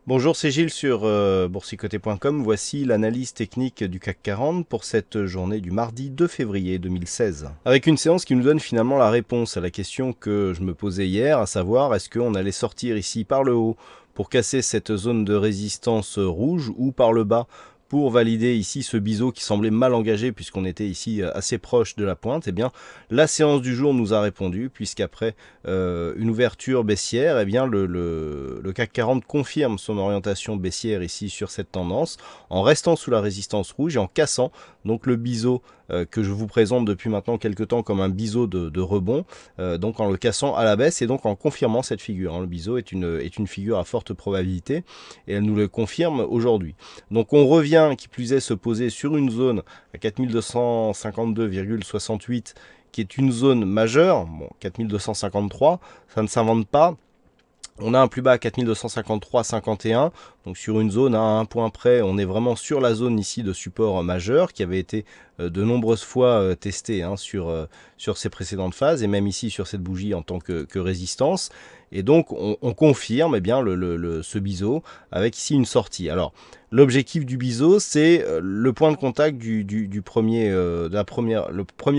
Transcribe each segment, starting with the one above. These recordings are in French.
Bonjour, c'est Gilles sur boursicoté.com. Voici l'analyse technique du CAC 40 pour cette journée du mardi 2 février 2016. Avec une séance qui nous donne finalement la réponse à la question que je me posais hier, à savoir est-ce qu'on allait sortir ici par le haut pour casser cette zone de résistance rouge ou par le bas pour valider ici ce biseau qui semblait mal engagé puisqu'on était ici assez proche de la pointe. Eh bien, la séance du jour nous a répondu puisqu'après une ouverture baissière, eh bien le CAC 40 confirme son orientation baissière ici sur cette tendance en restant sous la résistance rouge et en cassant donc le biseau que je vous présente depuis maintenant quelques temps comme un biseau de rebond, donc en le cassant à la baisse et donc en confirmant cette figure. Hein. Le biseau est une figure à forte probabilité et elle nous le confirme aujourd'hui. Donc on revient, qui plus est, se poser sur une zone à 4252,68 qui est une zone majeure. Bon, 4253, ça ne s'invente pas. On a un plus bas à 4253,51, donc sur une zone à un point près, on est vraiment sur la zone ici de support majeur qui avait été de nombreuses fois testée sur ces précédentes phases et même ici sur cette bougie en tant que résistance. Et donc on confirme eh bien, ce biseau avec ici une sortie. Alors l'objectif du biseau, c'est le point de contact le premier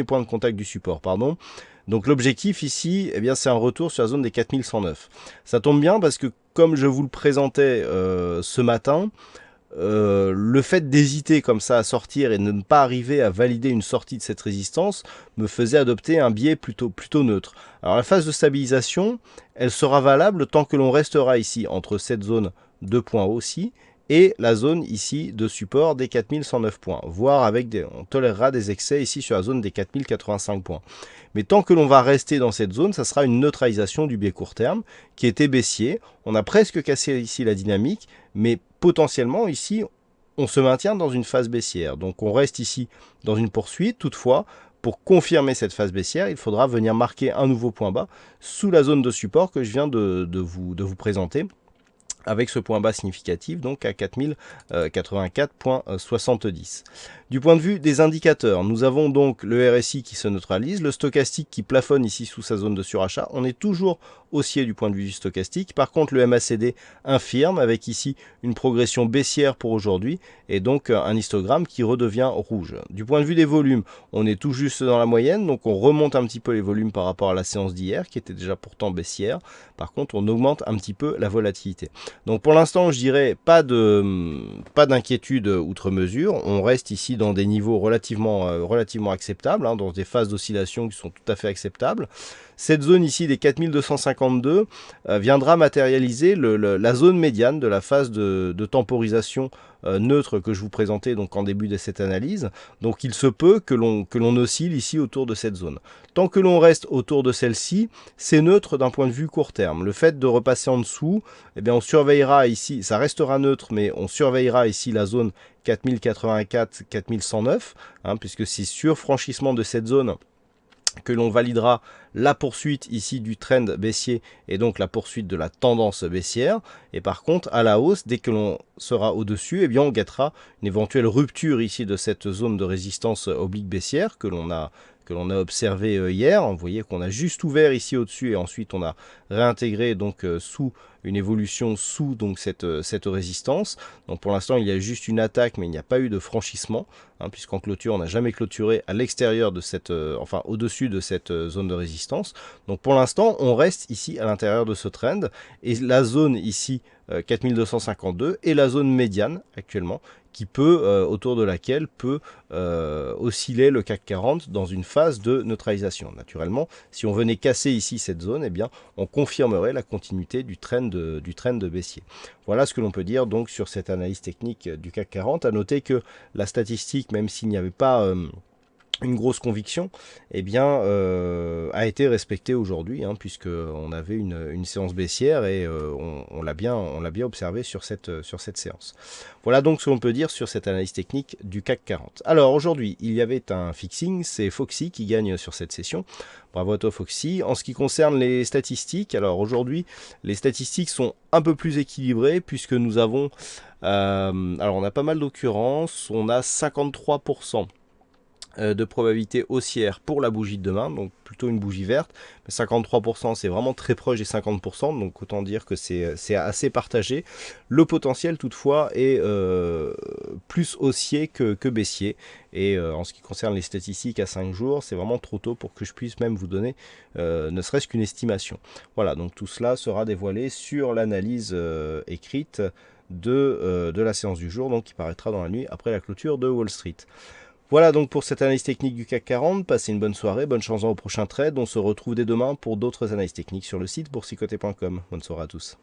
point de contact du support, pardon. Donc l'objectif ici, eh bien, c'est un retour sur la zone des 4109. Ça tombe bien parce que comme je vous le présentais ce matin, le fait d'hésiter comme ça à sortir et de ne pas arriver à valider une sortie de cette résistance me faisait adopter un biais plutôt neutre. Alors la phase de stabilisation, elle sera valable tant que l'on restera ici entre cette zone de points hauts-ci et la zone ici de support des 4109 points, voire on tolérera des excès ici sur la zone des 4085 points. Mais tant que l'on va rester dans cette zone, ça sera une neutralisation du biais court terme qui était baissier. On a presque cassé ici la dynamique, mais potentiellement ici, on se maintient dans une phase baissière. Donc on reste ici dans une poursuite. Toutefois, pour confirmer cette phase baissière, il faudra venir marquer un nouveau point bas sous la zone de support que je viens de vous présenter, avec ce point bas significatif, donc à 4084,70. Du point de vue des indicateurs, nous avons donc le RSI qui se neutralise, le stochastique qui plafonne ici sous sa zone de surachat. On est toujours haussier du point de vue du stochastique. Par contre, le MACD infirme avec ici une progression baissière pour aujourd'hui et donc un histogramme qui redevient rouge. Du point de vue des volumes, on est tout juste dans la moyenne, donc on remonte un petit peu les volumes par rapport à la séance d'hier qui était déjà pourtant baissière. Par contre, on augmente un petit peu la volatilité. Donc pour l'instant, je dirais pas d'inquiétude outre mesure. On reste ici dans des niveaux relativement acceptables, hein, dans des phases d'oscillation qui sont tout à fait acceptables. Cette zone ici des 4252 viendra matérialiser la zone médiane de la phase de temporisation neutre que je vous présentais donc en début de cette analyse. Donc il se peut que l'on oscille ici autour de cette zone. Tant que l'on reste autour de celle-ci, c'est neutre d'un point de vue court terme. Le fait de repasser en dessous, eh bien on surveillera ici, ça restera neutre, mais on surveillera ici la zone 4084-4109, hein, puisque c'est sur franchissement de cette zone que l'on validera la poursuite ici du trend baissier et donc la poursuite de la tendance baissière. Et par contre, à la hausse, dès que l'on sera au-dessus, eh bien on guettera une éventuelle rupture ici de cette zone de résistance oblique baissière que l'on a observé hier. Vous voyez qu'on a juste ouvert ici au-dessus et ensuite on a réintégré donc sous une évolution sous donc cette résistance. Donc pour l'instant il y a juste une attaque mais il n'y a pas eu de franchissement, hein, puisqu'en clôture on n'a jamais clôturé à l'extérieur de cette, enfin au-dessus de cette zone de résistance. Donc pour l'instant on reste ici à l'intérieur de ce trend et la zone ici 4252 est la zone médiane actuellement qui peut, autour de laquelle peut osciller le CAC 40 dans une phase de neutralisation. Naturellement, si on venait casser ici cette zone, eh bien, on confirmerait la continuité du trend baissier. Voilà ce que l'on peut dire donc sur cette analyse technique du CAC 40. À noter que la statistique, même s'il n'y avait pas une grosse conviction, eh bien, a été respectée aujourd'hui, hein, puisqu'on avait une séance baissière et on l'a bien observé sur cette séance. Voilà donc ce que l'on peut dire sur cette analyse technique du CAC 40. Alors aujourd'hui, il y avait un fixing, c'est Foxy qui gagne sur cette session. Bravo à toi Foxy. En ce qui concerne les statistiques, alors aujourd'hui, les statistiques sont un peu plus équilibrées puisque nous avons, alors on a pas mal d'occurrences, on a 53% de probabilité haussière pour la bougie de demain, donc plutôt une bougie verte. Mais 53%, c'est vraiment très proche des 50%, donc autant dire que c'est assez partagé. Le potentiel, toutefois, est plus haussier que baissier. Et en ce qui concerne les statistiques à 5 jours, c'est vraiment trop tôt pour que je puisse même vous donner ne serait-ce qu'une estimation. Voilà, donc tout cela sera dévoilé sur l'analyse écrite de la séance du jour, donc qui paraîtra dans la nuit après la clôture de Wall Street. Voilà donc pour cette analyse technique du CAC 40. Passez une bonne soirée, bonne chance au prochain trade. On se retrouve dès demain pour d'autres analyses techniques sur le site boursicoté.com. Bonne soirée à tous.